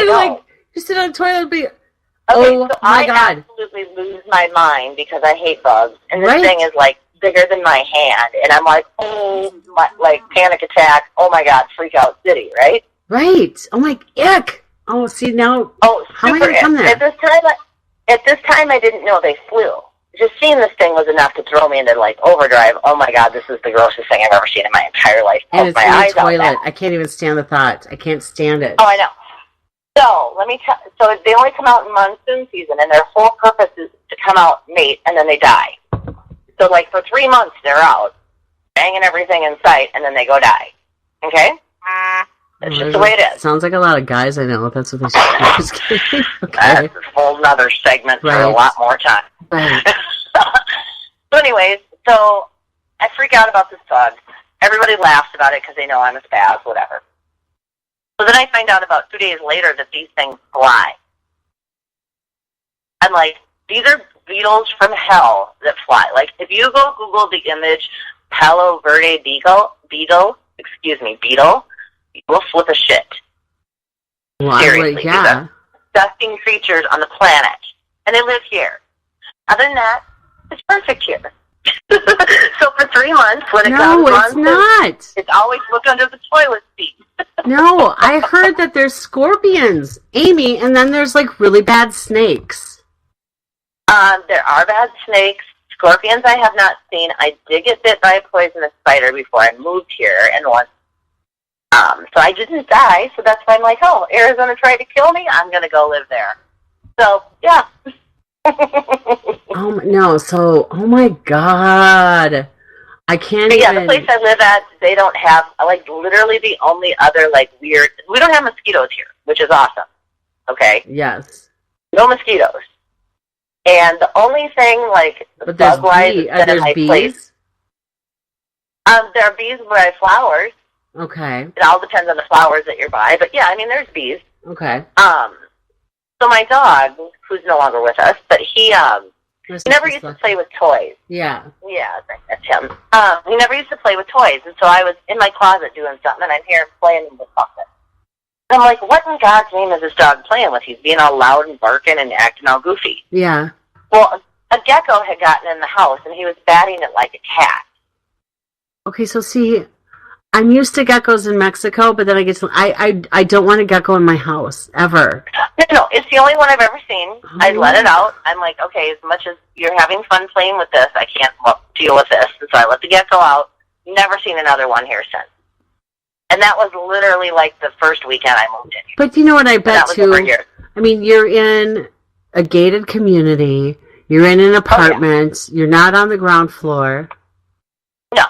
Like, you sit on the toilet and be... Okay, so I absolutely lose my mind because I hate bugs. And this thing is, like, bigger than my hand. And I'm like, panic attack. Oh, my God, freak out city, right? Right. Oh, my, ick. Oh, see, now, how am I going to come there? at this time, I didn't know they flew. Just seeing this thing was enough to throw me into, like, overdrive. Oh, my God, this is the grossest thing I've ever seen in my entire life. And it's my in eyes the toilet. Out I can't even stand the thought. I can't stand it. Oh, I know. So, let me tell so they only come out in monsoon season, and their whole purpose is to come out, mate, and then they die. So, like, for 3 months, they're out, banging everything in sight, and then they go die. Okay? That's just the way it is. Sounds like a lot of guys I know. That's what they say. Okay. That's a whole nother segment for a lot more time. Right. So anyways, so I freak out about this dog. Everybody laughs about it because they know I'm a spaz, whatever. So then I find out about 2 days later that these things fly. I'm like, these are beetles from hell that fly. Like, if you go Google the image Palo Verde beetle, you will flip a shit. Well, Seriously, yeah. these are disgusting creatures on the planet. And they live here. Other than that, it's perfect here. So for 3 months, when it comes it's not. It's always look under the toilet seat. No, I heard that there's scorpions, Amy, and then there's like really bad snakes. There are bad snakes. Scorpions I have not seen. I did get bit by a poisonous spider before I moved here, and once. So I didn't die, so that's why I'm like, oh, Arizona tried to kill me? I'm going to go live there. So, yeah. Oh my God. I can't but yeah, even... the place I live at, they don't have, like, literally the only other, like, weird... We don't have mosquitoes here, which is awesome. Okay? Yes. No mosquitoes. And the only thing, like, bug-wise, there's bees? Place, there are bees by flowers. Okay. It all depends on the flowers that you're by. But, yeah, I mean, there's bees. Okay. So my dog, who's no longer with us, but he never used to play with toys. Yeah. Yeah, that's him. He never used to play with toys. And so I was in my closet doing something, and I'm here playing with something. And I'm like, what in God's name is this dog playing with? He's being all loud and barking and acting all goofy. Yeah. Well, a gecko had gotten in the house, and he was batting it like a cat. Okay, so see... I'm used to geckos in Mexico, but then I don't want a gecko in my house, ever. No, it's the only one I've ever seen. I let it out. I'm like, okay, as much as you're having fun playing with this, I can't deal with this. And so I let the gecko out. Never seen another one here since. And that was literally like the first weekend I moved in here. But you know what I bet, too? I mean, you're in a gated community. You're in an apartment. Oh, yeah. You're not on the ground floor. No.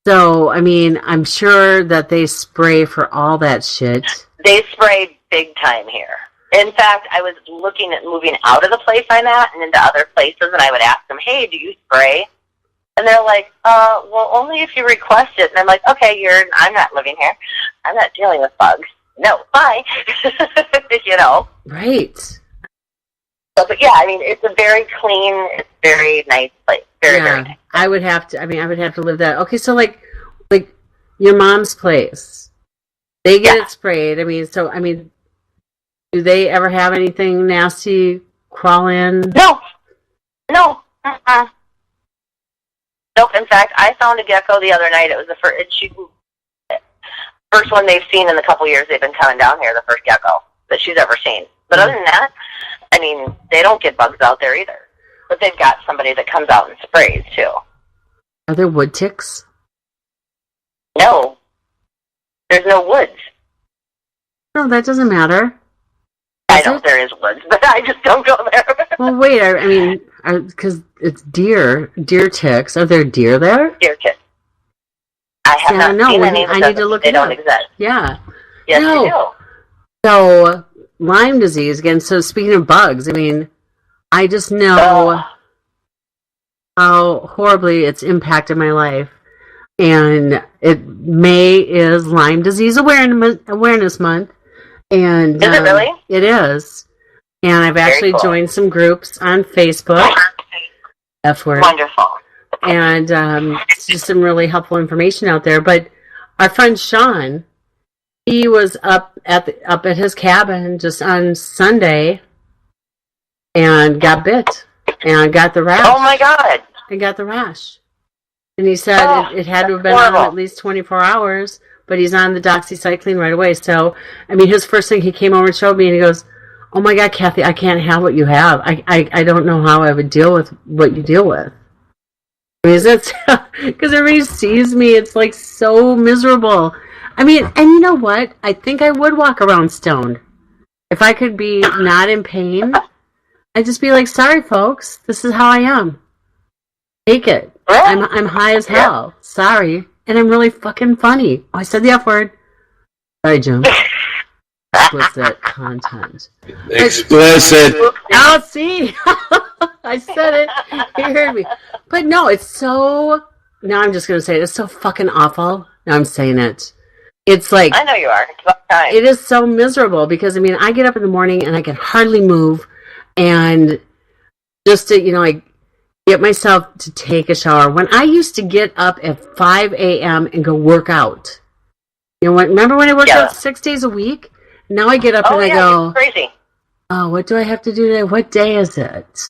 So, I mean, I'm sure that they spray for all that shit. They spray big time here. In fact, I was looking at moving out of the place I'm at and into other places, and I would ask them, hey, do you spray? And they're like, well, only if you request it. And I'm like, okay, I'm not living here. I'm not dealing with bugs. No, bye. You know? Right. So, but yeah, I mean, it's a very clean, it's very nice place. Very, very nice. I would have to live that. Okay, so like your mom's place, they get it sprayed. I mean, do they ever have anything nasty crawl in? No. Nope. In fact, I found a gecko the other night. It was the first one they've seen in the couple years they've been coming down here, the first gecko that she's ever seen. But other than that, I mean, they don't get bugs out there either. But they've got somebody that comes out and sprays, too. Are there wood ticks? No. There's no woods. No, that doesn't matter. I know there is woods, but I just don't go there. Well, wait, I mean, because it's deer ticks. Are there deer there? Deer ticks. I have not seen any. I need to look it up. They don't exist. Yeah. Yes, they do. So, Lyme disease, again, so speaking of bugs, I mean, I just know how horribly it's impacted my life. And May is Lyme Disease Awareness Month. And is it really? It is. And I've actually joined some groups on Facebook. F word. Wonderful. And it's just some really helpful information out there. But our friend Sean, he was up at his cabin just on Sunday and got bit and got the rash. Oh my God! And got the rash. And he said it had to have been on him at least 24 hours, but he's on the doxycycline right away. So, I mean, his first thing, he came over and showed me, and he goes, oh my God, Cathy, I can't have what you have. I don't know how I would deal with what you deal with. I mean, because everybody sees me, it's like so miserable. I mean, and you know what? I think I would walk around stoned. If I could be not in pain, I'd just be like, sorry, folks, this is how I am. Take it. I'm high as hell. Sorry. And I'm really fucking funny. Oh, I said the F word. Sorry, Jim. Explicit content. Explicit. Oh, see? I said it. You heard me. But no, it's so... Now I'm just going to say it. It's so fucking awful. Now I'm saying it. It's like... I know you are. It's about time. It is so miserable because, I mean, I get up in the morning and I can hardly move. And just to, I get myself to take a shower. When I used to get up at 5 a.m. and go work out. Remember when I worked out 6 days a week? Now I get up and I go, crazy. Oh, what do I have to do today? What day is it?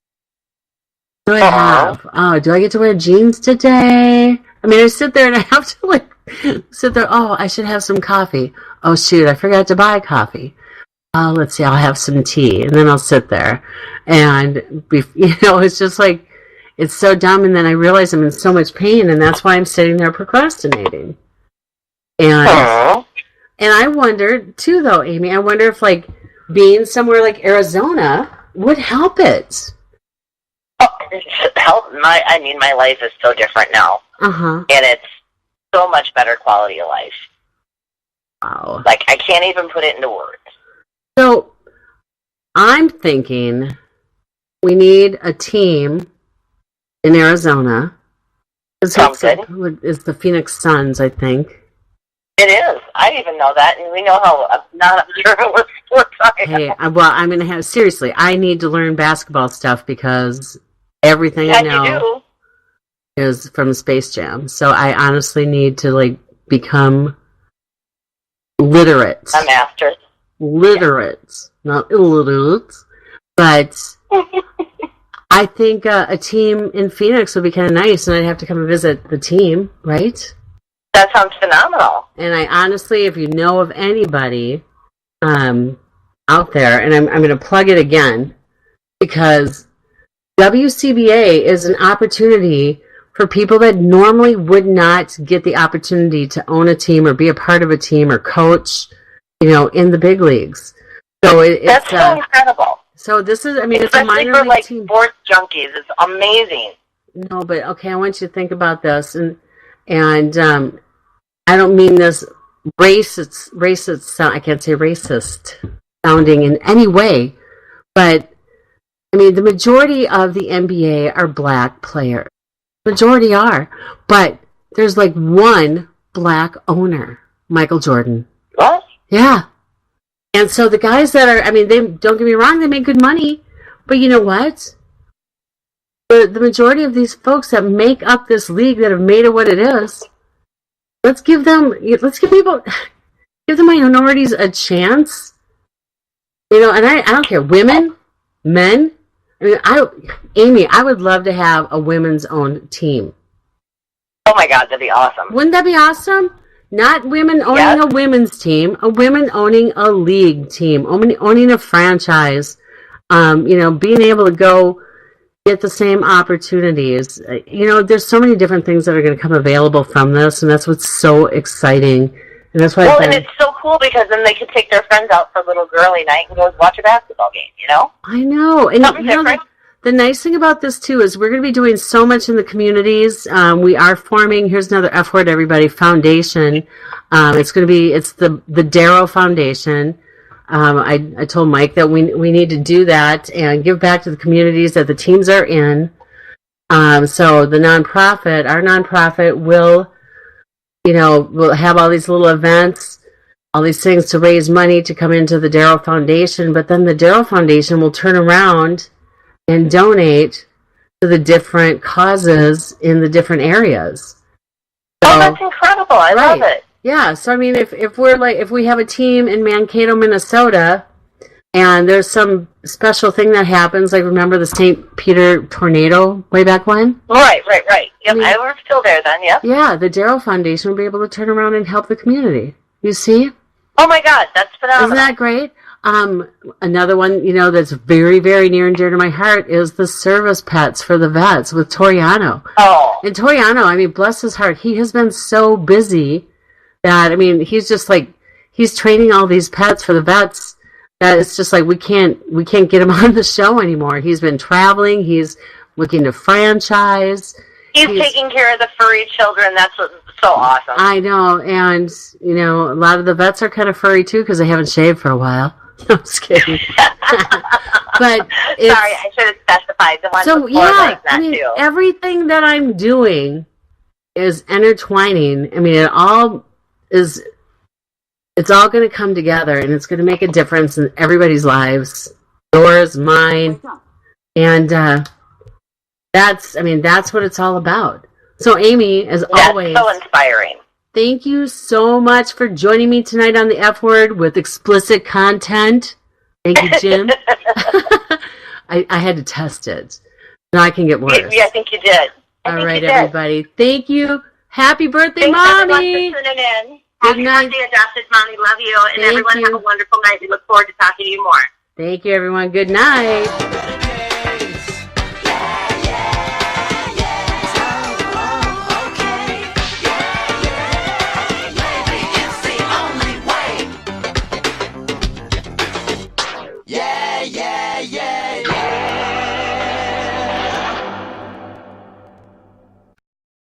What do I have? Oh, do I get to wear jeans today? I mean, I sit there and I have to sit there. Oh, I should have some coffee. Oh, shoot, I forgot to buy coffee. Oh, let's see, I'll have some tea. And then I'll sit there. And, it's just like, it's so dumb. And then I realize I'm in so much pain. And that's why I'm sitting there procrastinating. And I wondered, too, though, Amy, I wonder if, being somewhere like Arizona would help it. Help my life is so different now. Uh-huh. And it's so much better quality of life. Wow. I can't even put it into words. So, I'm thinking we need a team in Arizona. Sounds good. It's the Phoenix Suns, I think. It is. I even know that, and we know how not observant with sports I am. Hey, well, I'm going to have... Seriously, I need to learn basketball stuff because everything I know is from Space Jam. So I honestly need to, become literate. A master. Literate. Not illiterate. But I think a team in Phoenix would be kind of nice, and I'd have to come and visit the team, right? That sounds phenomenal. And I honestly, if you know of anybody out there, and I'm going to plug it again, because WCBA is an opportunity for people that normally would not get the opportunity to own a team or be a part of a team or coach, in the big leagues. So that's so incredible. So this is, it's especially a minor for league team. Sports junkies. It's amazing. No, but okay, I want you to think about this, and I don't mean this racist. I can't say racist sounding in any way, but the majority of the NBA are black players. Majority are, but there's one black owner, Michael Jordan. What? Yeah. And so the guys that are, they don't get me wrong, they make good money, but you know what? The majority of these folks that make up this league that have made it what it is, let's give the minorities a chance. And I don't care, women, men. Amy, I would love to have a women's owned team. Oh my God, that'd be awesome. Wouldn't that be awesome? Not women owning a women's team, a women owning a league team, owning a franchise, being able to go get the same opportunities. There's so many different things that are going to come available from this, and that's what's so exciting. And that's why. And it's so cool because then they can take their friends out for a little girly night and go watch a basketball game. I know, and something different. The nice thing about this too is we're going to be doing so much in the communities. We are forming. Here's another F word, everybody. Foundation. It's the Darrow Foundation. I told Mike that we need to do that and give back to the communities that the teams are in. So our nonprofit will, we'll have all these little events, all these things to raise money to come into the Darrow Foundation, but then the Darrow Foundation will turn around and donate to the different causes in the different areas. So, that's incredible. I love it. Yeah, so if we have a team in Mankato, Minnesota, and there's some special thing that happens, remember the St. Peter tornado way back when? Right. Yep, I was still there then, yep. Yeah, the Darrow Foundation will be able to turn around and help the community. You see? Oh my God, that's phenomenal. Isn't that great? Another one, that's very, very near and dear to my heart is the service pets for the vets with Toriano. Oh. And Toriano, bless his heart, he has been so busy that, he's just like, he's training all these pets for the vets that it's just like, we can't get him on the show anymore. He's been traveling. He's looking to franchise. He's taking care of the furry children. That's what's so awesome. I know. And, a lot of the vets are kind of furry too because they haven't shaved for a while. I'm just kidding. But sorry, I should have specified the one before like that too. Everything that I'm doing is intertwining. It's all going to come together, and it's going to make a difference in everybody's lives, yours, mine, and that's what it's all about. So, Amy, as always, so inspiring. Thank you so much for joining me tonight on the F Word with explicit content. Thank you, Jim. I had to test it. Now I can get worse. Yeah, I think you did. All right, everybody. Thank you. Happy birthday, Mommy. Thanks, everyone, for tuning in. Good night. Happy birthday, Adopted Mommy. Love you. And everyone have a wonderful night. We look forward to talking to you more. Thank you, everyone. Good night.